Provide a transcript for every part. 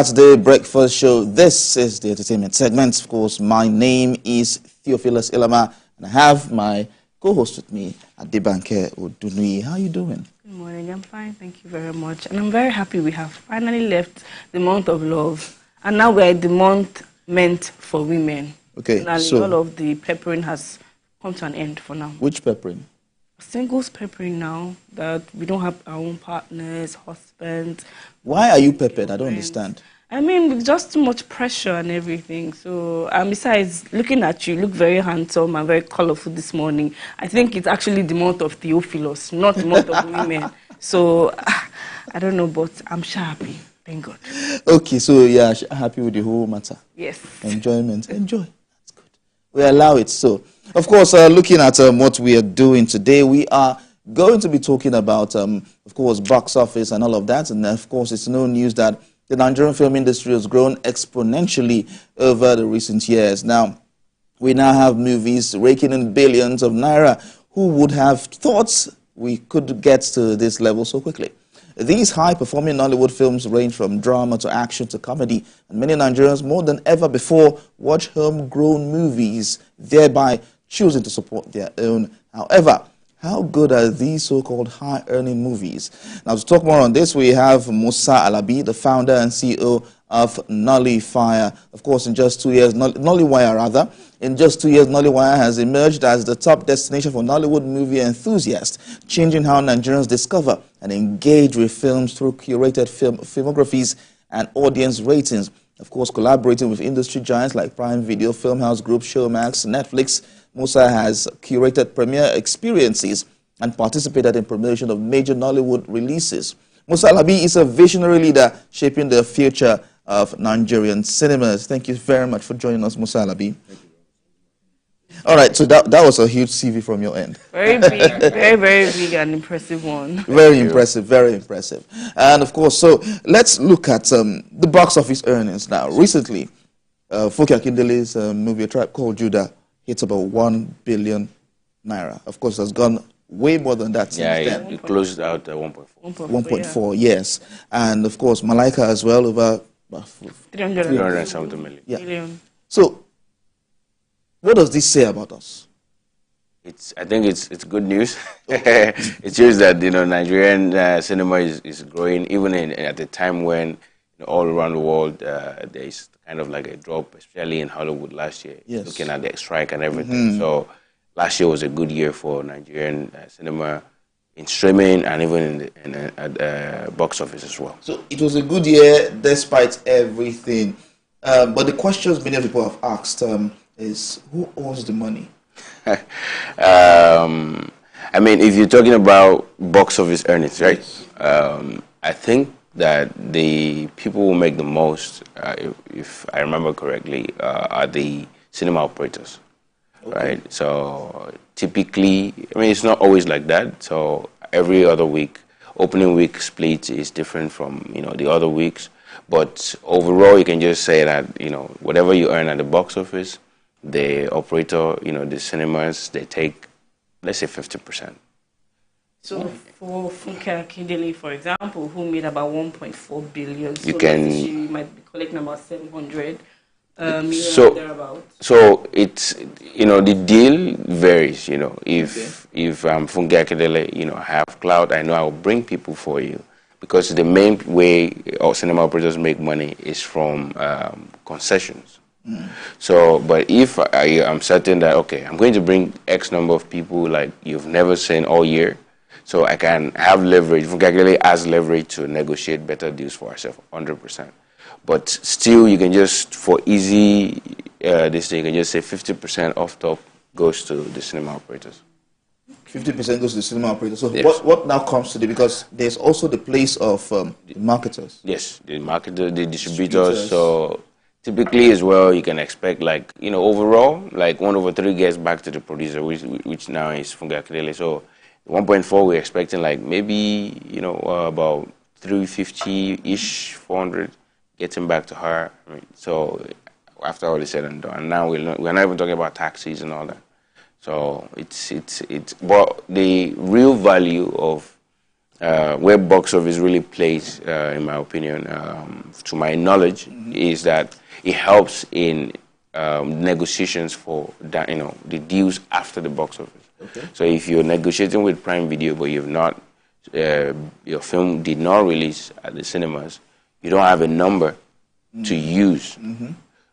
Saturday breakfast show. This is the entertainment segment. Of course, my name is Theophilus Ilama, and I have my co-host with me, Adebanke Odunui. How are you doing? Good morning. I'm fine. Thank you very much. And I'm very happy we have finally left the month of love. And now we're in the month meant for women. Okay, Finally, so all of the peppering has come to an end for now. which peppering? Singles peppering now that we don't have our own partners, husbands. Why are you peppered? I don't understand. I mean, with just too much pressure and everything. So, besides, looking at you, you look very handsome and very colorful this morning. I think it's actually the month of Theophilus, not the month of women. So, I don't know, but I'm sure happy. Thank God. Okay, so yeah, happy with the whole matter. Yes. Enjoyment. Enjoy. That's good. We allow it. So, of course, looking at what we are doing today, we are going to be talking about, of course, box office and all of that. And, of course, it's no news that the Nigerian film industry has grown exponentially over the recent years. Now, we now have movies raking in billions of naira. Who would have thought we could get to this level so quickly? These high-performing Nollywood films range from drama to action to comedy, and many Nigerians, more than ever before, watch homegrown movies, thereby choosing to support their own. However, how good are these so-called high-earning movies? Now, to talk more on this, we have Musa Alabi, the founder and CEO of Nollyfire. Of course, in just 2 years, Nollywire rather, in just 2 years, Nollywire has emerged as the top destination for Nollywood movie enthusiasts, changing how Nigerians discover and engage with films through curated filmographies and audience ratings. Of course, collaborating with industry giants like Prime Video, Filmhouse Group, Showmax, Netflix, Musa has curated premiere experiences and participated in promotion of major Nollywood releases. Musa Alabi is a visionary leader shaping the future of Nigerian cinemas. Thank you very much for joining us, Musa Alabi. All right, so that was a huge CV from your end. Very big, very big and impressive one. Very impressive, very impressive. And of course, so let's look at the box office earnings now. Recently, Funke Akindele's movie A Tribe Called Judah hit about 1 billion naira. Of course, has gone way more than that since then. It closed out at 1.4. 1.4, yes. And of course, Malaika as well, over 370 million. Yeah. So, what does this say about us? I think it's good news. It shows that Nigerian cinema is growing, even at a time when all around the world there is kind of like a drop, especially in Hollywood last year. Yes. Looking at the strike and everything. So last year was a good year for Nigerian cinema in streaming and even at the box office as well. So it was a good year despite everything. But the questions many people have asked is, who owns the money? I mean, if you're talking about box office earnings, right? Yes. I think that the people who make the most, if I remember correctly, are the cinema operators, right? So typically, I mean, it's not always like that. So every other week, opening week split is different from the other weeks. But overall, you can just say that whatever you earn at the box office, the operator, the cinemas, they take, let's say, 50%. So for Funke Akindele, for example, who made about 1.4 billion, so she might be collecting about 700 million thereabouts. So it's the deal varies. If Funke Akindele, I have clout, I know I will bring people for you, because the main way our cinema operators make money is from concessions. So, but if I am certain that, okay, I'm going to bring X number of people like you've never seen all year, so I can have leverage, Funke has leverage to negotiate better deals for ourselves, 100%. But still, you can just, for easy, this thing, you can just say 50% off top goes to the cinema operators. 50% goes to the cinema operators. So yes. what now comes to because there's also the place of the marketers. Yes, the marketers, the distributors. So typically as well, you can expect overall, 1/3 gets back to the producer, which now is Funke Akindele. So 1.4, we're expecting maybe, about 350-ish, 400 getting back to her. I mean, so after all is said and done, and now we're not even talking about taxes and all that. So it's but the real value of where box office really plays, in my opinion, to my knowledge, is that it helps in negotiations for that, the deals after the box office. Okay. So if you're negotiating with Prime Video, but you've not, your film did not release at the cinemas, you don't have a number to use.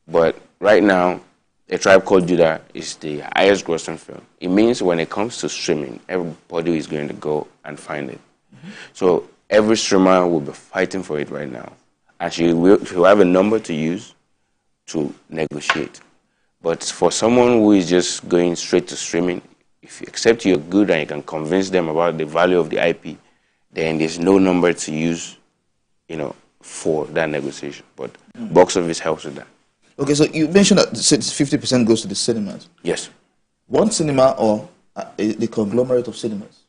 But right now, A Tribe Called Judah is the highest grossing film. It means when it comes to streaming, everybody is going to go and find it. So every streamer will be fighting for it right now. And she'll have a number to use to negotiate. But for someone who is just going straight to streaming, if you accept you're good and you can convince them about the value of the IP, then there's no number to use, for that negotiation. But box office helps with that. Okay, so you mentioned that 50% goes to the cinemas. Yes. One cinema or the conglomerate of cinemas?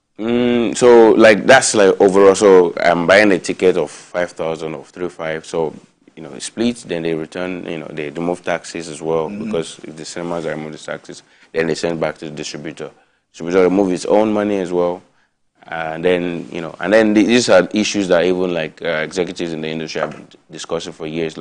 So that's overall. So I'm buying a ticket of 5,000 or 3,500. So it splits. Then they return. They remove taxes as well, because if the cinemas are removing taxes, then they send back to the distributor. Distributor remove his own money as well. And then these are issues that even executives in the industry have been discussing for years,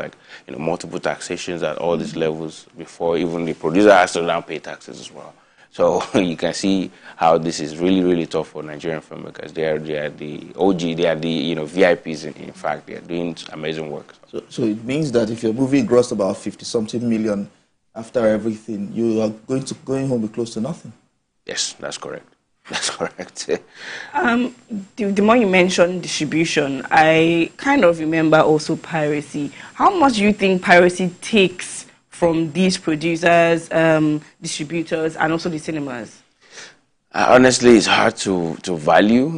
multiple taxations at all these levels before even the producer has to now pay taxes as well. So you can see how this is really, really tough for Nigerian filmmakers. They are the OG, they are the VIPs. In fact, they are doing amazing work. So it means that if your movie grossed about 50-something million after everything, you are going home with close to nothing. Yes, that's correct. That's correct. The more you mention distribution, I kind of remember also piracy. How much do you think piracy takes from these producers, distributors, and also the cinemas? Honestly, it's hard to value,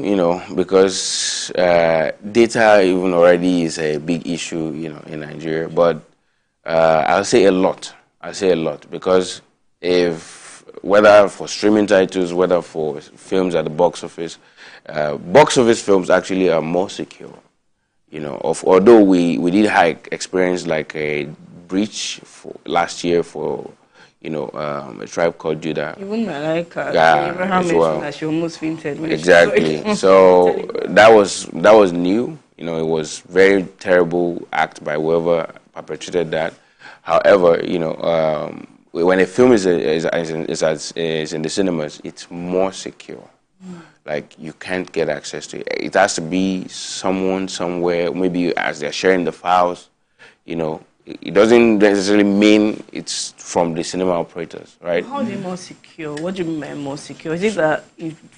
because data even already is a big issue, in Nigeria. But I'll say a lot. Because whether for streaming titles, whether for films at the box office films actually are more secure. Although we did experience a breach last year for A Tribe Called Judah. Even Malaika, Yeah, as well. that she almost fainted. Exactly. So that was new. It was very terrible act by whoever perpetrated that. However, when a film is in the cinemas, it's more secure. You can't get access to it. It has to be someone somewhere, maybe as they're sharing the files. It doesn't necessarily mean it's from the cinema operators, right? How are they more secure? What do you mean by more secure? Is it that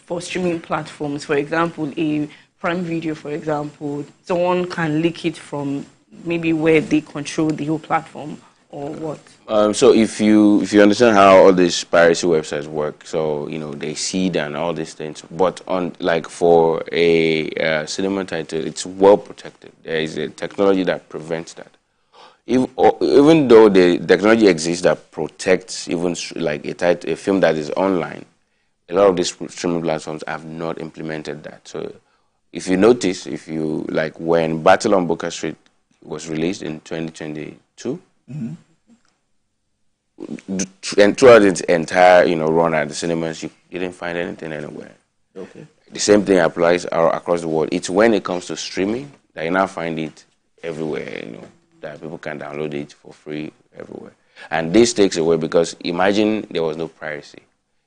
for streaming platforms, for example, a Prime Video, for example, someone can leak it from maybe where they control the whole platform, or what? So if you understand how all these piracy websites work, so they seed and all these things, but on for a cinema title, it's well protected. There is a technology that prevents that. Even though the technology exists that protects even a film that is online, a lot of these streaming platforms have not implemented that. So if you notice, when Battle on Booker Street was released in 2022, and throughout its entire run at the cinemas, you didn't find anything anywhere. Okay. The same thing applies across the world. It's when it comes to streaming that you now find it everywhere. That people can download it for free everywhere. And this takes away, because imagine there was no piracy.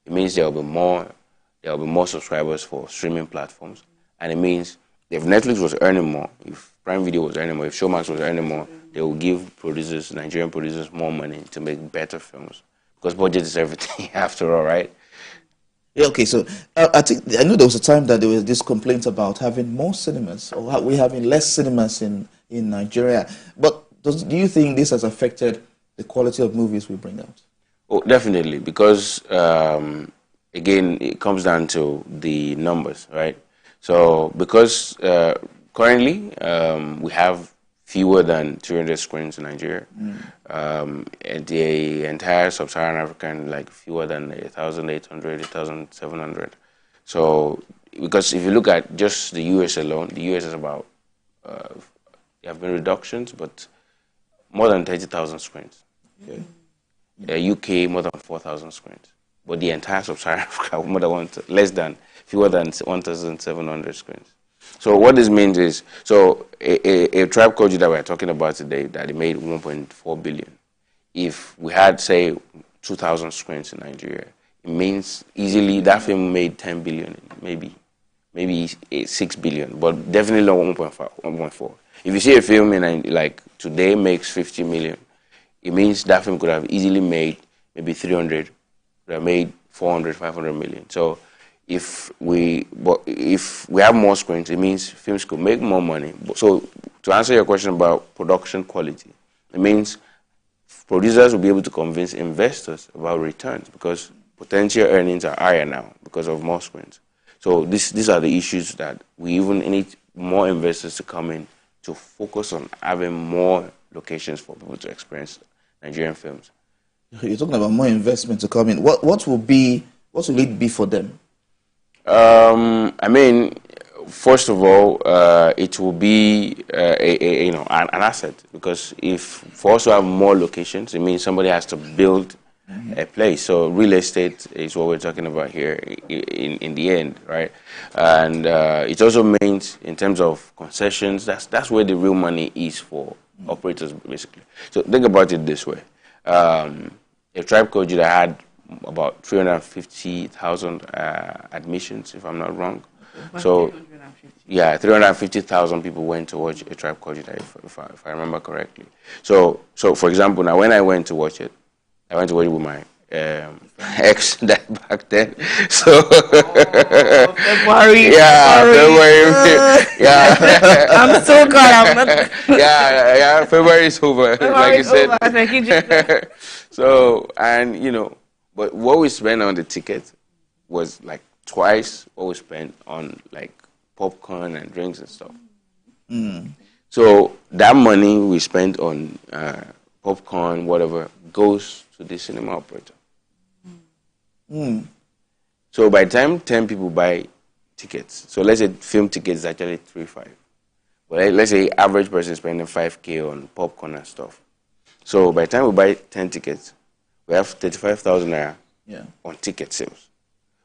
It means there will be more subscribers for streaming platforms, and it means if Netflix was earning more, if Prime Video was earning more, if Showmax was earning more, they will give Nigerian producers more money to make better films, because budget is everything after all, right? Yeah, okay, so I know there was a time that there was this complaint about having more cinemas, or we having less cinemas in Nigeria. But do you think this has affected the quality of movies we bring out? Oh, definitely, because again, it comes down to the numbers, right? So because currently we have fewer than 300 screens in Nigeria. And the entire sub-Saharan African, fewer than 1,800, 1,700. So, because if you look at just the US alone, the US is about, there have been reductions, but more than 30,000 screens. Okay. UK, more than 4,000 screens. But the entire sub-Saharan Africa, fewer than 1,700 screens. So what this means is, so a tribe culture that we're talking about today, that it made 1.4 billion. If we had, say, 2,000 screens in Nigeria, it means easily that film made 10 billion, maybe 6 billion, but definitely not 1.5, 1.4. If you see a film in like today makes 50 million, it means that film could have easily made maybe 300, could have made 400, 500 million. So if we have more screens, it means films could make more money. So to answer your question about production quality, it means producers will be able to convince investors about returns because potential earnings are higher now because of more screens. So these are the issues that we even need more investors to come in to focus on having more locations for people to experience Nigerian films. You're talking about more investment to come in. What will it be for them? I mean, first of all, it will be an asset because if for us to have more locations, it means somebody has to build a place. So real estate is what we're talking about here in the end, right? And it also means in terms of concessions, that's where the real money is for operators, basically. So think about it this way: a tribe called that had about 350,000 admissions, if I'm not wrong. So, 350. Yeah, 350,000 people went to watch A Tribe Called Judah, if I remember correctly. So for example, now when I went to watch it with my ex back then. So February. February. Yeah, I'm so glad I'm not. yeah. February is over, like you said. Over. Thank you. So, and but what we spent on the ticket was like twice what we spent on like popcorn and drinks and stuff. So that money we spent on popcorn, whatever, goes to the cinema operator. So by the time 10 people buy tickets, so let's say film tickets is actually 3.5. But let's say average person spending 5K on popcorn and stuff. So by the time we buy 10 tickets, we have 35,000 naira on ticket sales.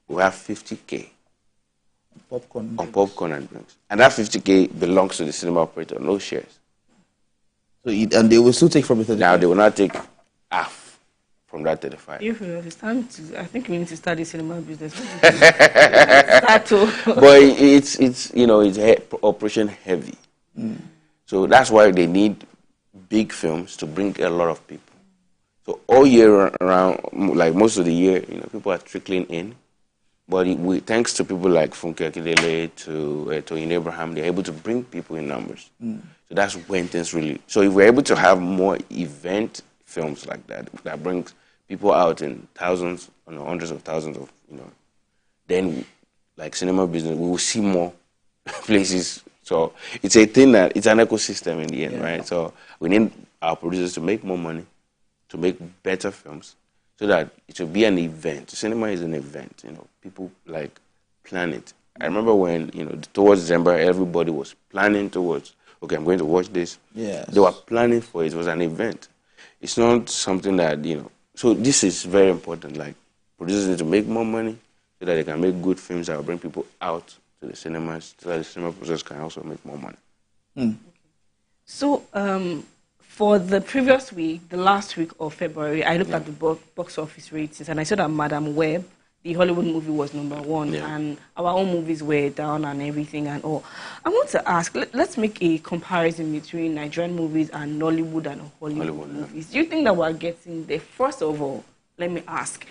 We have 50K on popcorn and drinks. And that 50K belongs to the cinema operator, no shares. So and they will still take from the 35? Now they will not take half from that 35. It's time to, I think we need to start the cinema business. Start to. But it's operation heavy. So that's why they need big films to bring a lot of people. So all year around, like most of the year, people are trickling in. But thanks to people like Funke Akindele, to Abraham, they're able to bring people in numbers. So that's when things really. So if we're able to have more event films like that brings people out in thousands, hundreds of thousands of, then like cinema business, we will see more places. So it's a thing that it's an ecosystem in the end, right? So we need our producers to make more money, to make better films, so that it will be an event. Cinema is an event, people like plan it. I remember when, towards December, everybody was planning towards, okay, I'm going to watch this. Yes. They were planning for it. It was an event. It's not something that, so this is very important. Like, producers need to make more money so that they can make good films that will bring people out to the cinemas, so that the cinema producers can also make more money. So, for the previous week, the last week of February, I looked at the box office ratings and I saw that Madam Web, the Hollywood movie, was #1, and our own movies were down and everything and all. I want to ask, let's make a comparison between Nigerian movies and Nollywood and Hollywood movies. Do you think that we're getting there? First of all, let me ask,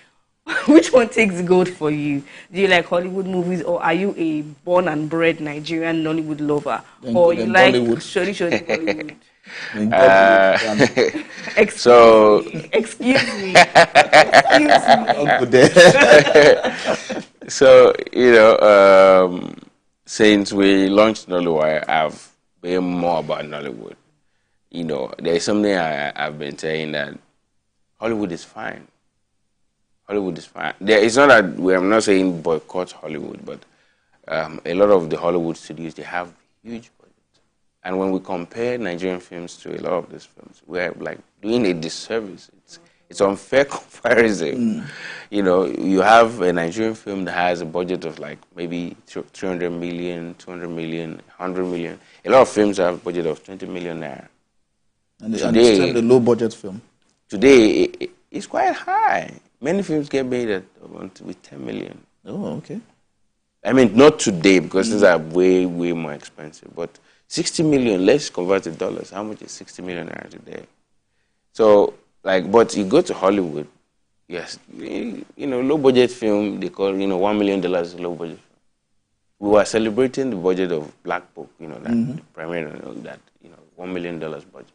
which one takes gold for you? Do you like Hollywood movies, or are you a born and bred Nigerian Nollywood lover? Or you like Shori Bollywood? Excuse me. So, since we launched Nollywood, I've been more about Nollywood. There's something I've been saying that Hollywood is fine. Hollywood is fine. It's not that I'm not saying boycott Hollywood, but a lot of the Hollywood studios, they have huge budgets. And when we compare Nigerian films to a lot of these films, we're like doing a disservice. It's unfair comparison. You know, you have a Nigerian film that has a budget of like maybe 300 million, 200 million, 100 million. A lot of films have a budget of 20 million naira. And it's still the low budget film. Today, it's quite high. Many films get made with 10 million. Oh, okay. I mean, not today because these are way, way more expensive. But 60 million, let's convert to dollars. How much is 60 million naira today? So, like, but you go to Hollywood, yes, you know, low budget film, they call, you know, $1 million is low budget film. We were celebrating the budget of Black Book, you know, that the premiere, that, you know, $1 million budget.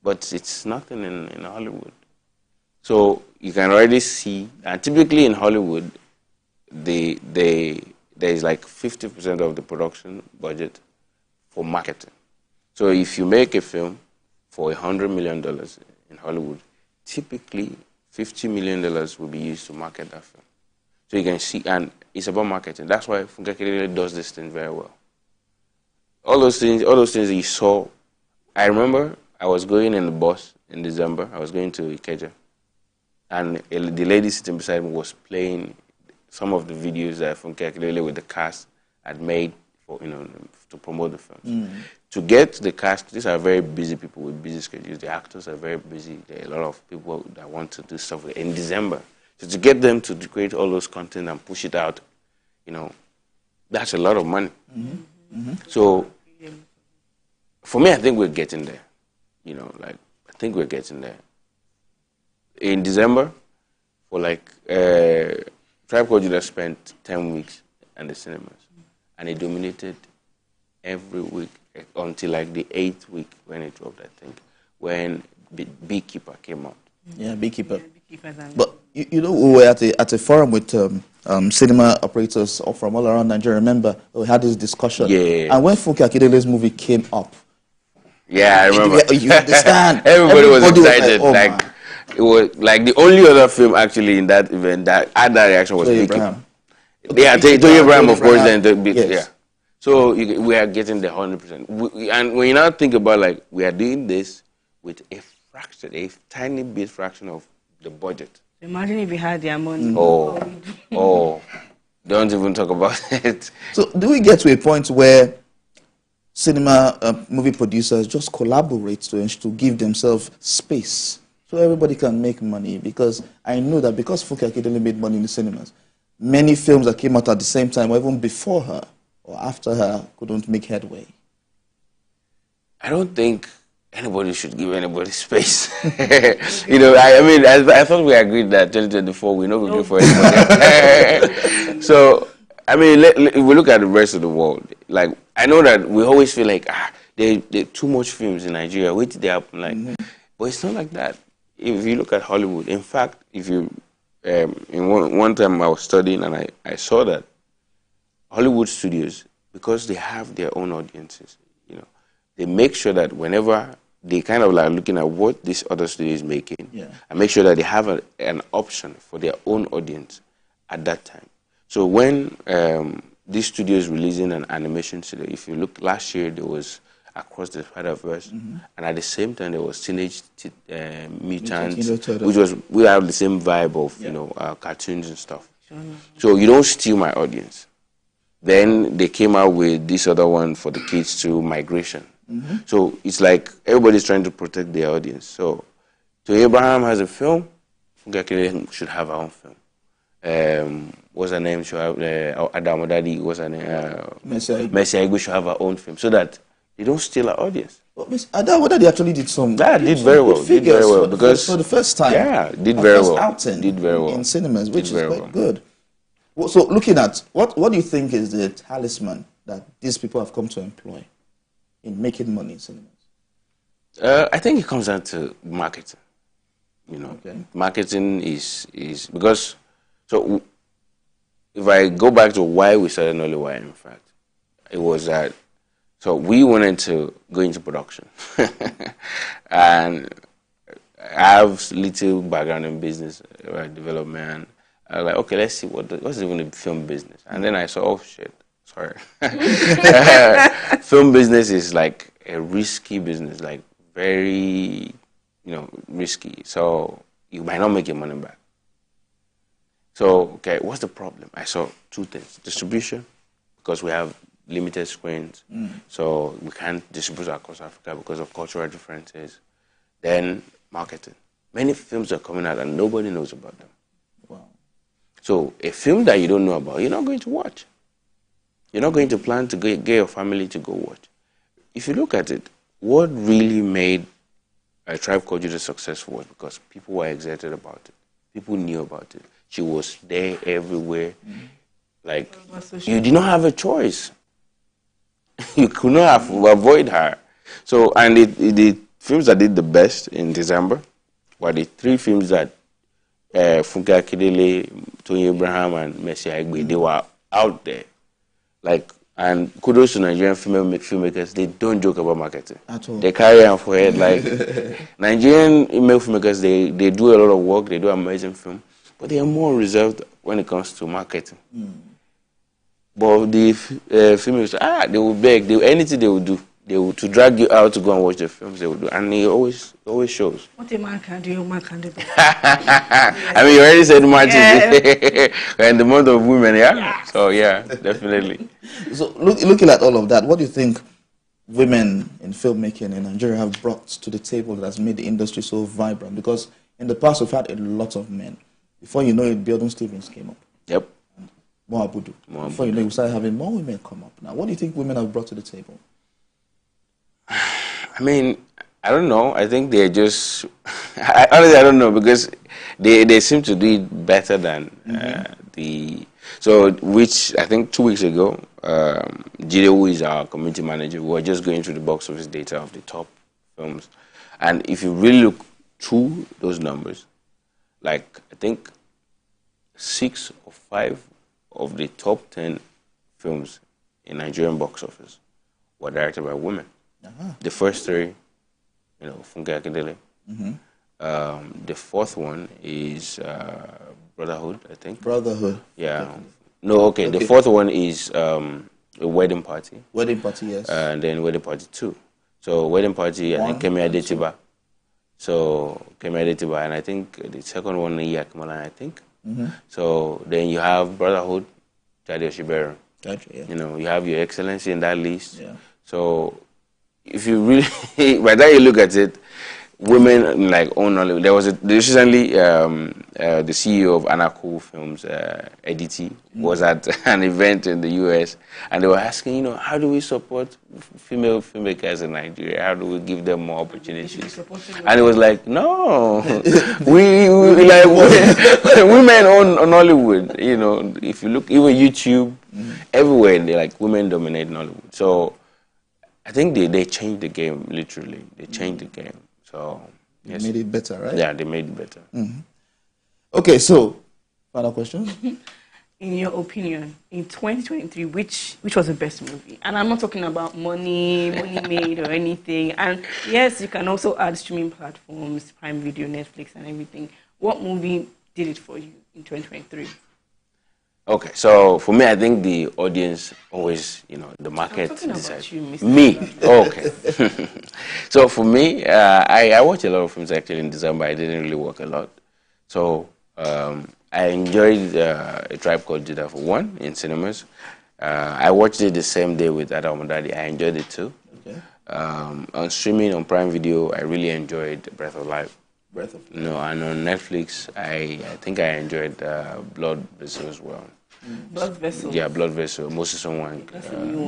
But it's nothing in Hollywood. So you can already see, and typically in Hollywood, there is like 50% of the production budget for marketing. So if you make a film for $100 million in Hollywood, typically $50 million will be used to market that film. So you can see, and it's about marketing. That's why Funke does this thing very well. All those things that you saw. I remember I was going in the bus in December. I was going to Ikeja, and the lady sitting beside me was playing some of the videos that Funke with the cast had made for, you know, to promote the film. To get the cast, these are very busy people with busy schedules. The actors are very busy. There are a lot of people that want to do stuff in December. So to get them to create all those content and push it out, you know, that's a lot of money. So for me, I think we're getting there. You know, like, I think we're getting there. In December, for like, Tribe Called Judah spent 10 weeks in the cinemas, and it dominated every week until like the 8th week when it dropped, I think, when Beekeeper came out. Yeah, Beekeeper. But you know, we were at a forum with cinema operators from all around Nigeria. Remember, we had this discussion. Yeah. And when Funke Akindele's movie came up, yeah, I remember. You understand? Everybody was excited. Like, it was like the only other film actually in that event that had that reaction was Beekeeper. Yeah, Tony Abraham, of course. Yeah. So we are getting the 100%. And when you now think about, like, we are doing this with a tiny bit fraction of the budget. Imagine if we had their money. Oh, don't even talk about it. So do we get to a point where cinema movie producers just collaborate to give themselves space so everybody can make money? Because I know that because Funke Akindele made money in the cinemas, many films that came out at the same time or even before her or after her couldn't make headway. I don't think anybody should give anybody space. You know, I mean, I thought we agreed that 2024 we're not going to give for anybody. So, I mean, if we look at the rest of the world, like, I know that we always feel like, there are too much films in Nigeria. Wait till they happen, like, but it's not like that. If you look at Hollywood, in fact, if you, in one time I was studying and I saw that Hollywood studios, because they have their own audiences, you know, they make sure that whenever they kind of like looking at what this other studio is making, and make sure that they have an option for their own audience at that time. So when this studio is releasing an animation studio, if you look last year, there was Across the Spider-Verse, and at the same time there was Teenage Mutants, we have the same vibe of, you know, cartoons and stuff. So you don't steal my audience. Then they came out with this other one for the kids to Migration. So it's like everybody's trying to protect their audience. So Abraham has a film, Funke should have her own film. What's her name? Should have Adamodadi. What's her name? Mercy Aigbe should have her own film, so that they don't steal our audience. Well, Adamodadi actually did some. That did very well. Did very well because for the first time. Yeah, did very well. Outing did very well in cinemas, which is quite good. Well, so looking at what do you think is the talisman that these people have come to employ in making money in cinemas? I think it comes down to marketing. You know, marketing is because, so if I go back to why we started Nollywood, in fact, it was that, so we wanted to go into production. And I have little background in business development. I was like, okay, let's see what's even the film business. And then I saw, oh shit, sorry. Film business is like a risky business, like very, you know, risky. So you might not make your money back. So, okay, what's the problem? I saw two things. Distribution, because we have limited screens, so we can't distribute across Africa because of cultural differences. Then marketing. Many films are coming out and nobody knows about them. Wow. So a film that you don't know about, you're not going to watch. You're not going to plan to get your family to go watch. If you look at it, what really made A Tribe Called Judah successful was because people were excited about it. People knew about it. She was there everywhere. Like, you did not have a choice. You could not have avoid her. So, and the films that did the best in December were the three films that Funke Akindele, Tony Abraham, and Mercy Aigbe, they were out there. Like, and kudos to Nigerian female filmmakers, they don't joke about marketing. At all. They carry on for it. Like, Nigerian male filmmakers, they do a lot of work, they do amazing film, but they are more reserved when it comes to marketing. But the filmmakers, they will beg, anything they will do. They will, to drag you out to go and watch the films, they will do. And it always shows. What a man can do, a man can do. I mean, you already said March is we're in the month of women, yeah? Yes. So, yeah, definitely. So, looking at all of that, what do you think women in filmmaking in Nigeria have brought to the table that has made the industry so vibrant? Because in the past, we've had a lot of men. Before you know it, Biodun Stevens came up. Yep. More Abudu. Before you know it, we started having more women come up. Now, what do you think women have brought to the table? I mean, I don't know. I think they're just... honestly, I don't know, because they seem to do it better than the... So, which I think 2 weeks ago, Jide, who is our community manager, we were just going through the box office data of the top films. And if you really look through those numbers, like, I think 6 or 5 of the top 10 films in Nigerian box office were directed by women. The first 3, you know, Funke Akindele. The fourth one is Brotherhood, I think. Brotherhood. Yeah. No, okay. The fourth one is A Wedding Party. Wedding Party, yes. And then Wedding Party 2. So Wedding Party, I think Kemi Adetiba. So Kemi Adetiba, and I think the second one is Yakmalan, I think. So then you have Brotherhood, Jade Oshiberu. Gotcha, yeah. You know, you have Your Excellency in that list. Yeah. So if you really, by the time you look at it, women like own Nollywood. There was recently the CEO of Anaco Films, Editi, was at an event in the US, and they were asking, you know, how do we support female filmmakers in Nigeria? How do we give them more opportunities? And it was like, no, we like women own Nollywood. You know, if you look, even YouTube, everywhere, they like women dominate Nollywood. So I think they changed the game, literally. They changed the game. So, yes. They made it better, right? Yeah, they made it better. Okay, so, final question. In your opinion, in 2023, which was the best movie? And I'm not talking about money made or anything. And yes, you can also add streaming platforms, Prime Video, Netflix, and everything. What movie did it for you in 2023? Okay, so for me, I think the audience always, you know, the market decides. Me, okay. So for me, I watch a lot of films actually in December. I didn't really work a lot. So I enjoyed A Tribe Called Judah for one in cinemas. I watched it the same day with Adam Daddy. I enjoyed it too. Okay. On streaming, on Prime Video, I really enjoyed Breath of Life. Breath of Life. No, and on Netflix, I think I enjoyed Blood Vessel as well. Blood Vessel? Yeah, Blood Vessel. Moses someone.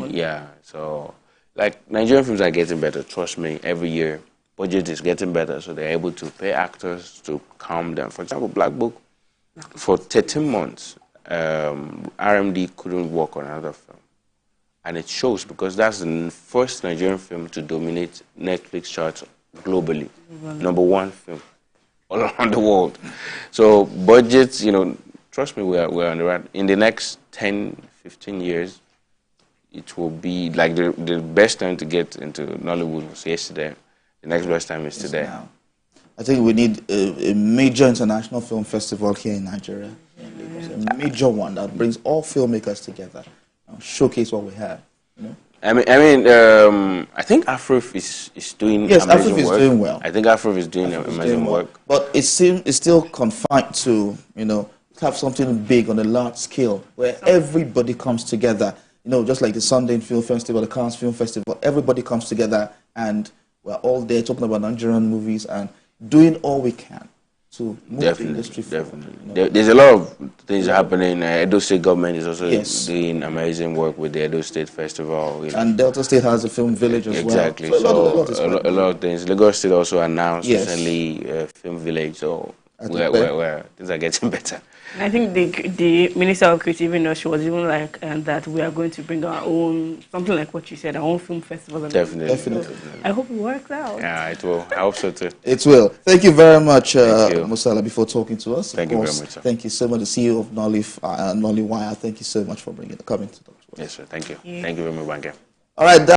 Yeah, so like Nigerian films are getting better. Trust me, every year budget is getting better, so they're able to pay actors to calm down. For example, Black Book, for 13 months, RMD couldn't work on another film, and it shows because that's the first Nigerian film to dominate Netflix charts globally. #1 film all around the world. So budgets, you know, trust me, we're on the right. In the next 10, 15 years, it will be like the best time to get into Nollywood was yesterday. The next best time is today. Now. I think we need a major international film festival here in Nigeria. A major one that brings all filmmakers together and showcase what we have. You know? I think Afrif is doing Yes, amazing Africa is work. doing well. I think Afrif is doing Africa is amazing doing well. work. But it's still confined to, have something big on a large scale where everybody comes together. Just like the Sunday Film Festival, the Cannes Film Festival, everybody comes together and we're all there talking about Nigerian movies and doing all we can to move the industry forward. There's a lot of things happening. Edo State government is also Yes. doing amazing work with the Edo State Festival. And Delta State has a film village as exactly. well. So a lot of things. Lagos State also announced Yes. recently a film village. So where things are getting better. I think the Minister of Creative Industry was even like that we are going to bring our own, something like what you said, our own film festival. Definitely. So I hope it works out. Yeah, it will. I hope so too. It will. Thank you very much, Musala, before talking to us. Thank you very much, sir. Thank you so much, the CEO of Nollywire. Thank you so much for coming to talk to us. Yes, sir. Thank you. Thank you very much, Banker. All right.